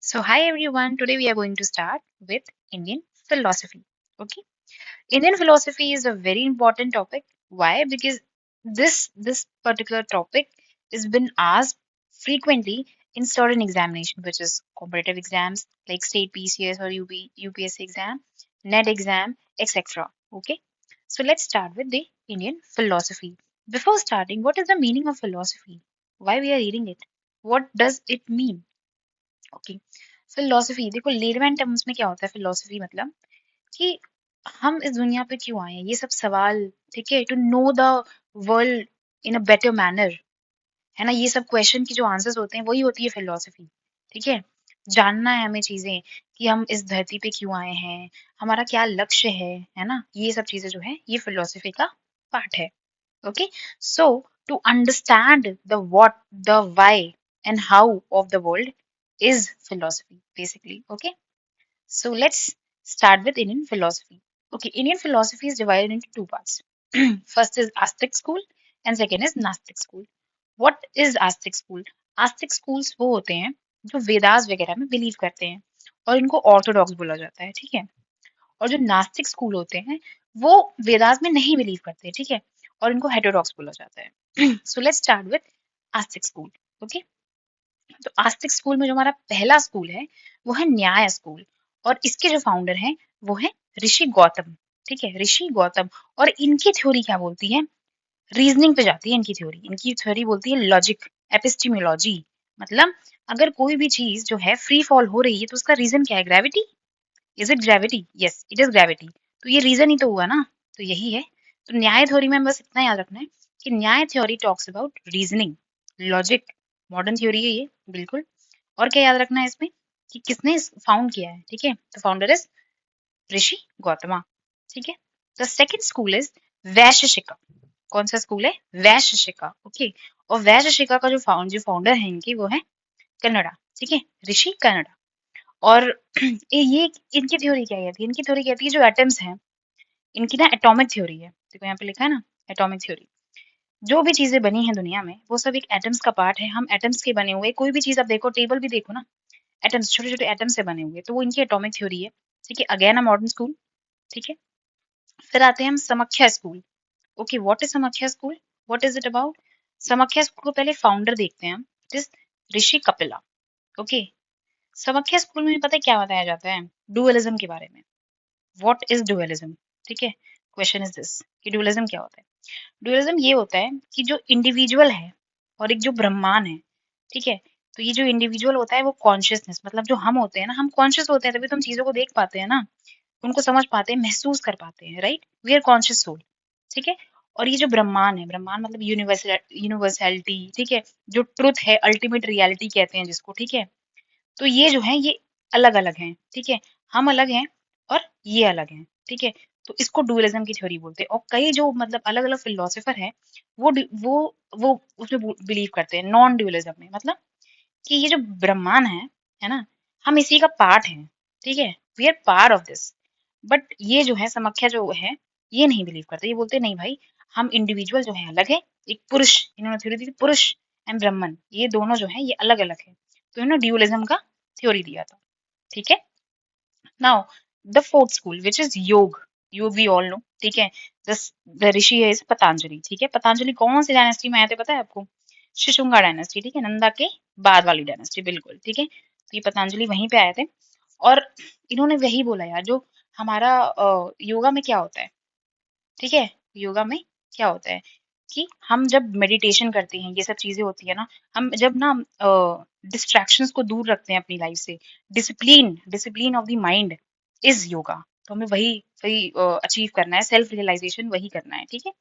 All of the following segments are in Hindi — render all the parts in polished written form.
So, hi everyone. Today we are going to start with Indian philosophy. Okay, Indian philosophy is a very important topic. Why? Because this particular topic has been asked frequently in certain examination, which is competitive exams like state PCS or UPSC exam, NET exam, etc. Okay, so let's start with the Indian philosophy. Before starting, what is the meaning of philosophy? Why we are reading it? What does it mean? Okay philosophy देखो लेमैन टर्म्स में क्या होता है फिलोसफी मतलब कि हम इस दुनिया पे क्यों आए हैं ये सब सवाल ठीक है to know the world in a better manner है ना ये सब क्वेश्चन की जो आंसर्स होते हैं वही होती है फिलोसफी ठीक है जानना है हमें चीजें कि हम इस धरती पे क्यों आए हैं हमारा क्या लक्ष्य है ना ये सब चीजें जो है ये फिलोसफी का पार्ट है okay so to understand the what the why and how of the world is philosophy basically. Okay, so let's start with Indian philosophy. Okay, Indian philosophy is divided into two parts. First is Astic school and second is Nastic school. What is Astic school? Astic schools वो होते हैं जो वेदास वगैरह में बिलीव करते हैं और इनको ऑर्थोडॉक्स बोला जाता है ठीक है और जो नास्तिक स्कूल होते हैं वो वेदास में नहीं बिलीव करते ठीक है और इनको हेटेरोडॉक्स बोला जाता है so let's start with Astik school okay तो आस्तिक स्कूल में जो हमारा पहला स्कूल है वो है न्याय स्कूल और इसके जो फाउंडर हैं वो है ऋषि गौतम ठीक है ऋषि गौतम और इनकी थ्योरी क्या बोलती है रीजनिंग पे जाती है इनकी थ्योरी बोलती है लॉजिक एपिस्टिमोलॉजी मतलब अगर कोई भी चीज जो है फ्री फॉल हो रही है तो उसका रीजन क्या है gravity is it gravity yes it is gravity तो ये रीजन ही तो हुआ ना तो यही है तो न्याय थ्योरी में बस इतना याद रखना है कि न्याय theory talks about reasoning logic modern theory है ये बिल्कुल और क्या याद रखना है इसमें कि किसने फाउंड किया है ठीक है तो फाउंडर इज ऋषि गौतमा ठीक है द सेकेंड स्कूल इज वैशशिका कौन सा स्कूल है वैशशिका ओके और वैशशिका का जो फाउंडर है इनकी वो है कन्नड़ा ठीक है ऋषि कन्नड़ा और ये इनकी थ्योरी क्या कहती है इनकी थ्योरी कहती है जो एटम्स हैं इनकी ना एटॉमिक थ्योरी है देखो यहाँ पे लिखा है ना एटॉमिक थ्योरी जो भी चीजें बनी हैं दुनिया में वो सब एक एटम्स का पार्ट है हम एटम्स के बने हुए कोई भी चीज आप देखो टेबल भी देखो ना एटम्स छोटे छोटे एटम्स से बने हुए तो वो इनकी एटॉमिक थ्योरी है ठीक है अगेन अ मॉडर्न स्कूल ठीक है फिर आते हैं हम Samkhya school okay what is Samkhya school what is it about Samkhya school को पहले फाउंडर देखते हैं हम it is Rishi Kapila okay Samkhya school में पता है क्या बताया जाता है डुअलिज्म के बारे में व्हाट इज डुअलिज्म ठीक है क्वेश्चन इज दिस कि डुअलिज्म क्या होता है डुअलिज्म ये होता है कि जो इंडिविजुअल है और एक जो ब्रह्मांड है ठीक है तो ये जो इंडिविजुअल होता है वो कॉन्शियसनेस मतलब जो हम होते हैं ना हम कॉन्शियस होते हैं तभी तो हम चीजों को देख पाते हैं ना उनको समझ पाते हैं महसूस कर पाते हैं right we are conscious soul ठीक है और ये जो ब्रह्मांड है ब्रह्मांड मतलब यूनिवर्सैलिटी ठीक है जो ट्रुथ है अल्टीमेट रियलिटी कहते हैं जिसको ठीक है तो ये जो है ये अलग अलग हैं ठीक है हम अलग हैं और ये अलग हैं ठीक है तो इसको डुअलिज्म की थ्योरी बोलते हैं और कई जो मतलब अलग अलग फिलोसोफर हैं वो उसमें बिलीव करते हैं नॉन डुअलिज्म में मतलब कि ये जो ब्रह्मांड है ना हम इसी का पार्ट हैं ठीक है we are part of this but ये जो है समाख्या जो है ये नहीं बिलीव करते ये बोलते नहीं भाई हम इंडिविजुअल जो है अलग है एक पुरुष इन्होंने थ्योरी दी थी पुरुष एंड ब्रह्मन ये दोनों जो है ये अलग अलग है तो इन्होंने ड्यूअलिज्म का थ्योरी दिया था ठीक है now the fourth school which is योग वी ऑल नो ठीक है द ऋषि है पतंजलि ठीक है पतंजलि कौन सी डायनेस्टी में आए थे पता है आपको शिशुंगा डायनेस्टी ठीक है नंदा के बाद वाली डायनेस्टी बिल्कुल ठीक है तो ये पतंजलि वहीं पे आए थे और इन्होंने वही बोला यार जो हमारा योगा में क्या होता है ठीक है योगा में क्या होता है कि हम जब मेडिटेशन करते हैं ये सब चीजें होती है ना हम जब ना डिस्ट्रैक्शंस को दूर रखते हैं अपनी लाइफ से discipline discipline of the mind is yoga तो हमें वही वही अचीव करना है सेल्फ रियलाइजेशन वही करना है ठीक है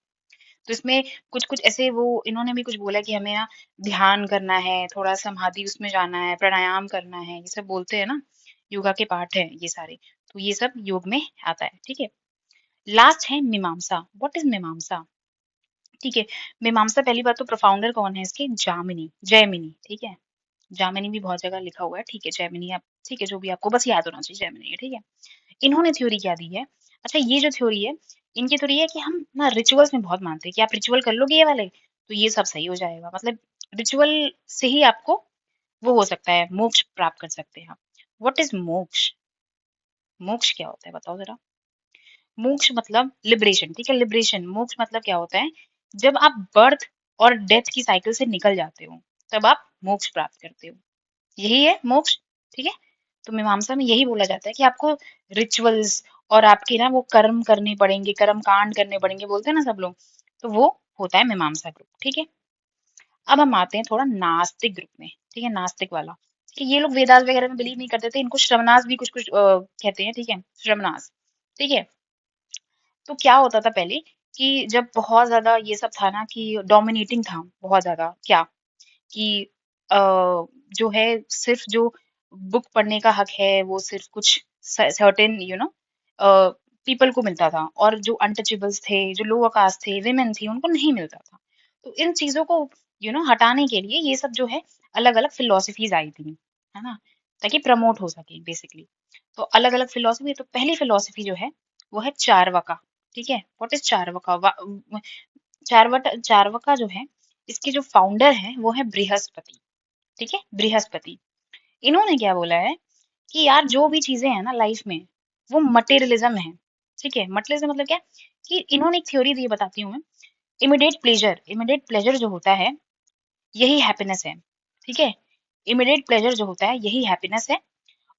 तो इसमें कुछ कुछ ऐसे वो इन्होंने भी कुछ बोला कि हमें ना ध्यान करना है थोड़ा समाधि उसमें जाना है प्राणायाम करना है ये सब बोलते हैं ना योगा के पार्ट है ये सारे तो ये सब योग में आता है ठीक है लास्ट है मीमांसा व्हाट इज मीमांसा ठीक है मीमांसा पहली बात तो प्रोफाउंडर कौन है इसके जामिनी जयमिनी ठीक है जामिनी भी बहुत जगह लिखा हुआ है ठीक है जयमिनी आप ठीक है जो भी आपको बस याद होना चाहिए जयमिनी है ठीक है इन्होंने थ्योरी क्या दी है अच्छा ये जो थ्योरी है इनकी थ्योरी है कि हम ना रिचुअल्स में बहुत मानते हैं कि आप रिचुअल कर लोगे ये वाले तो ये सब सही हो जाएगा मतलब रिचुअल से ही आपको वो हो सकता है मोक्ष प्राप्त कर सकते हैं आप व्हाट इज मोक्ष? मोक्ष क्या होता है बताओ जरा। मोक्ष मतलब लिबरेशन, ठीक है, लिबरेशन। मोक्ष मतलब क्या होता है, जब आप बर्थ और डेथ की साइकिल से निकल जाते हो तब आप मोक्ष प्राप्त करते हो, यही है मोक्ष। ठीक है, तो मीमांसा में यही बोला जाता है कि आपको रिचुअल्स और आपके ना वो कर्म करने पड़ेंगे, कर्म कांड करने पड़ेंगे, बोलते हैं ना सब लोग, तो वो होता है मीमांसा ग्रुप। ठीक है, अब हम आते हैं थोड़ा नास्तिक ग्रुप में। ठीक है, नास्तिक वाला, कि ये लोग वेदास वगैरह में बिलीव नहीं करते थे, इनको श्रवणास भी कुछ कुछ कहते हैं। ठीक है, श्रवणास। ठीक है, तो क्या होता था पहले कि जब बहुत ज्यादा ये सब था ना, कि डोमिनेटिंग था बहुत ज्यादा, क्या कि अ, जो है सिर्फ जो बुक पढ़ने का हक है वो सिर्फ कुछ सर्टेन पीपल को मिलता था, और जो अनटचेबल्स थे, जो लोअर कास्ट थे, विमेन थी, उनको नहीं मिलता था। तो इन चीजों को हटाने के लिए ये सब जो है अलग अलग फिलोसफीज आई थी, है ना, ताकि प्रमोट हो सके बेसिकली। तो अलग अलग फिलोसफी, तो पहली फिलोसफी जो है वो है चार्वाका। ठीक है, व्हाट इज चार्वाका? चार्वाका जो है, इसके जो फाउंडर है वो है बृहस्पति। ठीक है, बृहस्पति। इन्होंने क्या बोला है कि यार जो भी चीजें हैं ना लाइफ में, वो मटेरियलिज्म है। ठीक है, मटेरियलिज्म मतलब क्या, कि इन्होंने एक थ्योरी दी, बताती हूँ मैं। इमिडिएट प्लेजर जो होता है यही हैप्पीनेस है। ठीक है, इमिडिएट प्लेजर जो होता है यही हैप्पीनेस है।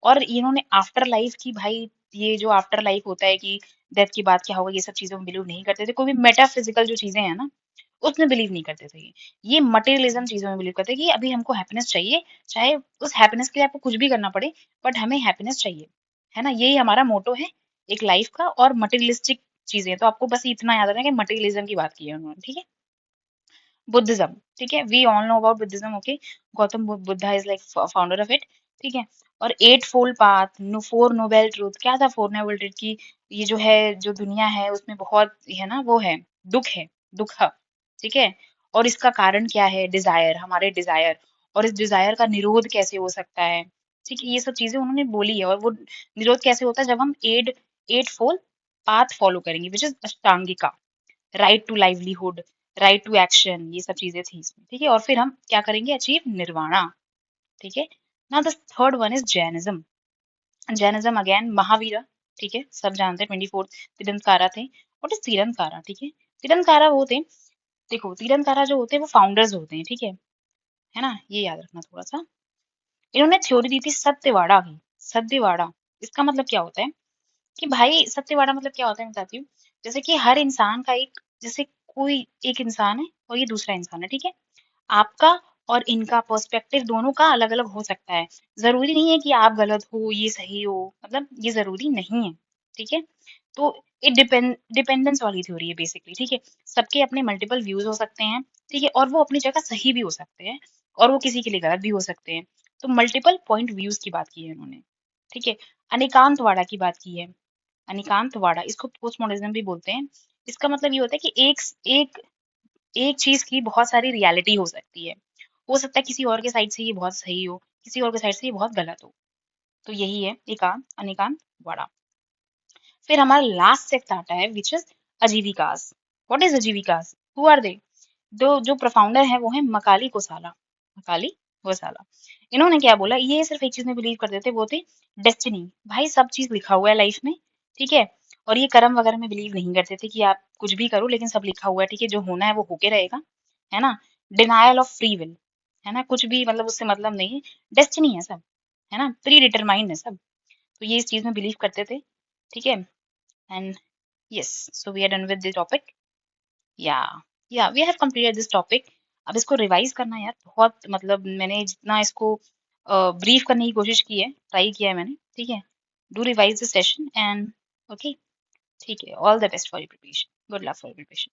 और इन्होंने आफ्टर लाइफ की, भाई ये जो आफ्टर लाइफ होता है कि डेथ के बाद क्या होगा, ये सब चीजों में बिलीव नहीं करते थे। कोई भी मेटाफिजिकल जो चीजें हैं ना, उसमें बिलीव नहीं करते थे ये मटेरियलिज्म चीजों में बिलीव करते हैं कि अभी हमको हैप्पीनेस चाहिए, चाहे उस हैप्पीनेस के लिए आपको कुछ भी करना पड़े, बट हमें हैप्पीनेस चाहिए, है ना, यही हमारा मोटो है एक लाइफ का। और मटेरियलिस्टिक चीजें, तो आपको बस इतना याद रखना कि मटेरियलिज्म की बात की है उन्होंने। ठीक है, बुद्धिज्म। ठीक है, we all know about Buddhism. Okay, Gautam Buddha is like founder of it. ठीक है, और eight fold path, no four noble truth, क्या था फोर नोबेल ट्रूथ की, ये जो है, जो दुनिया है उसमें बहुत है ना, वो है दुख है, दुख है। ठीक है, और इसका कारण क्या है, डिजायर, हमारे डिजायर, और इस डिजायर का निरोध कैसे हो सकता है। ठीक है, ये सब चीजें उन्होंने बोली है। और वो निरोध कैसे होता है, जब हम एट फोल्ड पाथ फॉलो करेंगे, which is Ashtangika, right to livelihood, right to action, ये सब चीजें थी इसमें। ठीक है, और फिर हम क्या करेंगे, अचीव निर्वाणा। ठीक है, ना the third one is Jainism. Jainism again Mahavir. ठीक है, सब जानते हैं 24 तीर्थंकारा थे। What is Tirthankara? ठीक है, तीर्थंकारा वो थे, देखो तीर्थंकारा जो होते हैं वो फाउंडर्स होते हैं। ठीक है ना, ये याद रखना थोड़ा सा। इन्होंने थ्योरी दी थी सत्यवाड़ा की। सत्यवाड़ा, इसका मतलब क्या होता है कि भाई, सत्यवाड़ा मतलब क्या होता है मैं बताती हूँ। जैसे कि हर इंसान का एक, जैसे कोई एक इंसान है और ये दूसरा इंसान है। ठीक है, आपका और इनका पर्सपेक्टिव दोनों का अलग अलग हो सकता है। जरूरी नहीं है कि आप गलत हो ये सही हो, मतलब ये जरूरी नहीं है। ठीक है, तो ये डिपेंडेंस वाली थ्योरी है बेसिकली। ठीक है, सबके अपने मल्टीपल व्यूज हो सकते हैं। ठीक है, और वो अपनी जगह सही भी हो सकते हैं, और वो किसी के लिए गलत भी हो सकते हैं। तो मल्टीपल पॉइंट व्यूज की बात की है उन्होंने। ठीक है, अनेकांतवाड़ा की बात की है। अनेकांतवाड़ा, इसको पोस्ट मॉडर्निज्म भी बोलते हैं। इसका मतलब ये होता है कि एक एक चीज की बहुत सारी रियलिटी हो सकती है। हो सकता है किसी और के साइड से ये बहुत सही हो, किसी और के साइड से ये बहुत गलत हो। तो यही है एकांत, अनेकांत, वाड़ा। फिर हमारा लास्ट सेक्ट आता है which is Ajivikas. What is Ajivikas? Who are they? जो प्रोफाउंडर है वो है मकाली कोसाला। मकाली कोसाला, इन्होंने क्या बोला, ये सिर्फ एक चीज में बिलीव करते थे, वो थे डेस्टिनी। भाई सब चीज लिखा हुआ है लाइफ में। ठीक है, और ये कर्म वगैरह में बिलीव नहीं करते थे कि आप कुछ भी करो, लेकिन सब लिखा हुआ है। ठीक है, जो होना है वो होके रहेगा, है ना। डिनायल ऑफ फ्री विल, है ना, कुछ भी मतलब उससे मतलब नहीं है, डेस्टिनी है सब, है ना, प्री डिटरमाइंड है सब। तो ये इस चीज में बिलीव करते थे। ठीक है, and yes, so we are done with the topic. Yeah yeah we have completed this topic. अब इसको रिवाइज करना यार, बहुत मतलब मैंने जितना इसको ब्रीफ करने की कोशिश की है, ट्राई किया है मैंने। ठीक है, do revise the session and okay. ठीक है, all the best for your preparation, good luck for your preparation.